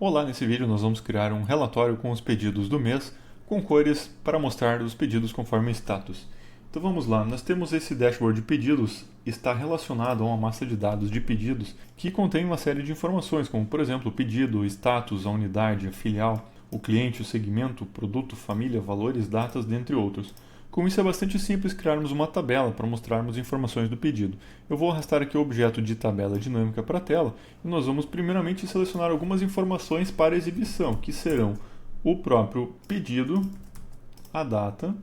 Olá, nesse vídeo nós vamos criar um relatório com os pedidos do mês, com cores para mostrar os pedidos conforme status. Então vamos lá, nós temos esse dashboard de pedidos, está relacionado a uma massa de dados de pedidos que contém uma série de informações, como por exemplo o pedido, o status, a unidade, a filial, o cliente, o segmento, o produto, família, valores, datas, dentre outros. Com isso é bastante simples criarmos uma tabela para mostrarmos informações do pedido. Eu vou arrastar aqui o objeto de tabela dinâmica para a tela e nós vamos primeiramente selecionar algumas informações para exibição, que serão o próprio pedido, a data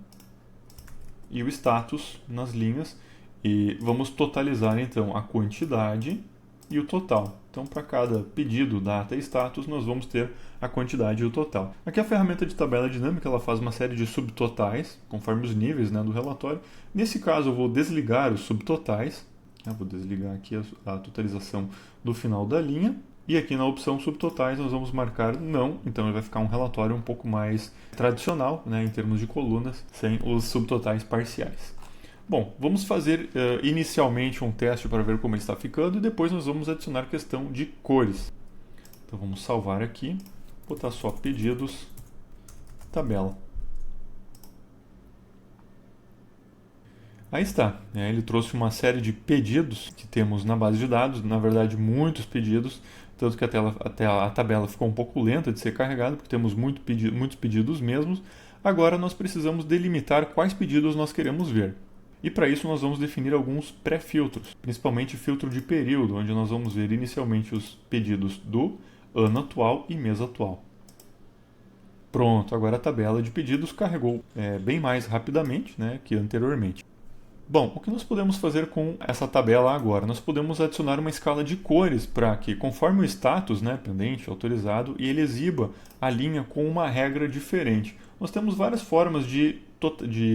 e o status nas linhas, e vamos totalizar então a quantidade e o total. Então, para cada pedido, data e status, nós vamos ter a quantidade e o total. Aqui a ferramenta de tabela dinâmica ela faz uma série de subtotais, conforme os níveis do relatório. Nesse caso, eu vou desligar os subtotais. Vou desligar aqui a totalização do final da linha. E aqui na opção subtotais nós vamos marcar não, então ele vai ficar um relatório um pouco mais tradicional, em termos de colunas, sem os subtotais parciais. Bom, vamos fazer inicialmente um teste para ver como ele está ficando e depois nós vamos adicionar a questão de cores. Então vamos salvar aqui, botar só pedidos, tabela. Aí está, ele trouxe uma série de pedidos que temos na base de dados, na verdade muitos pedidos, tanto que até a tabela ficou um pouco lenta de ser carregada, porque temos muitos pedidos mesmos. Agora nós precisamos delimitar quais pedidos nós queremos ver. E para isso nós vamos definir alguns pré-filtros, principalmente filtro de período, onde nós vamos ver inicialmente os pedidos do ano atual e mês atual. Pronto, agora a tabela de pedidos carregou bem mais rapidamente que anteriormente. Bom, o que nós podemos fazer com essa tabela agora? Nós podemos adicionar uma escala de cores para que, conforme o status, pendente, autorizado, e ele exiba a linha com uma regra diferente. Nós temos várias formas de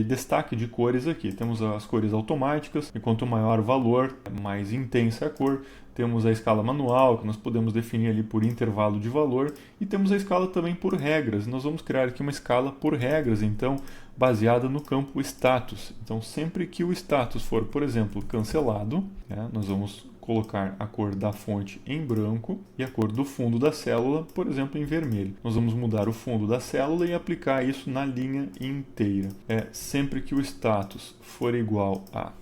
destaque de cores aqui. Temos as cores automáticas, e quanto maior o valor, mais intensa a cor. Temos a escala manual, que nós podemos definir ali por intervalo de valor. E temos a escala também por regras. Nós vamos criar aqui uma escala por regras, então, baseada no campo status. Então, sempre que o status for, por exemplo, cancelado, nós vamos colocar a cor da fonte em branco e a cor do fundo da célula, por exemplo, em vermelho. Nós vamos mudar o fundo da célula e aplicar isso na linha inteira. Sempre que o status for igual a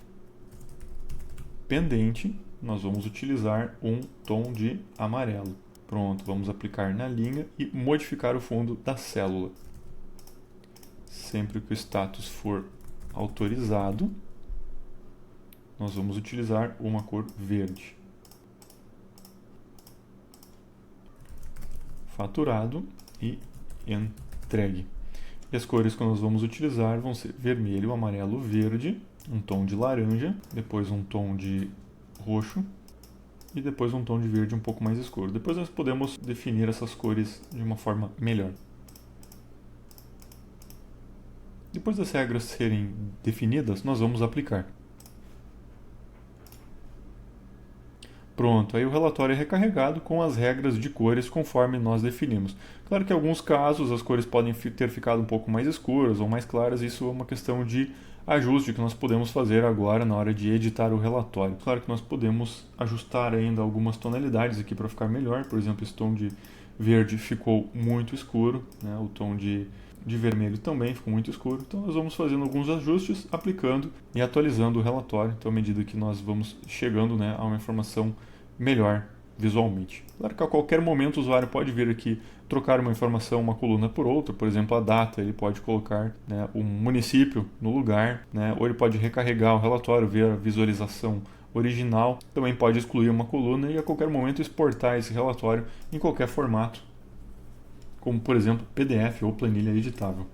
pendente, nós vamos utilizar um tom de amarelo. Pronto, vamos aplicar na linha e modificar o fundo da célula. Sempre que o status for autorizado, nós vamos utilizar uma cor verde. Faturado e entregue. E as cores que nós vamos utilizar vão ser vermelho, amarelo, verde, um tom de laranja, depois um tom de roxo e depois um tom de verde um pouco mais escuro. Depois nós podemos definir essas cores de uma forma melhor. Depois das regras serem definidas, nós vamos aplicar. Pronto, aí o relatório é recarregado com as regras de cores conforme nós definimos. Claro que em alguns casos as cores podem ter ficado um pouco mais escuras ou mais claras, isso é uma questão de ajuste que nós podemos fazer agora na hora de editar o relatório. Claro que nós podemos ajustar ainda algumas tonalidades aqui para ficar melhor, por exemplo, esse tom de verde ficou muito escuro, o tom de vermelho também ficou muito escuro, então nós vamos fazendo alguns ajustes, aplicando e atualizando o relatório, então à medida que nós vamos chegando a uma informação melhor visualmente. Claro que a qualquer momento o usuário pode vir aqui trocar uma informação, uma coluna por outra, por exemplo a data, ele pode colocar um município no lugar, ou ele pode recarregar o relatório, ver a visualização original, também pode excluir uma coluna e a qualquer momento exportar esse relatório em qualquer formato, como por exemplo PDF ou planilha editável.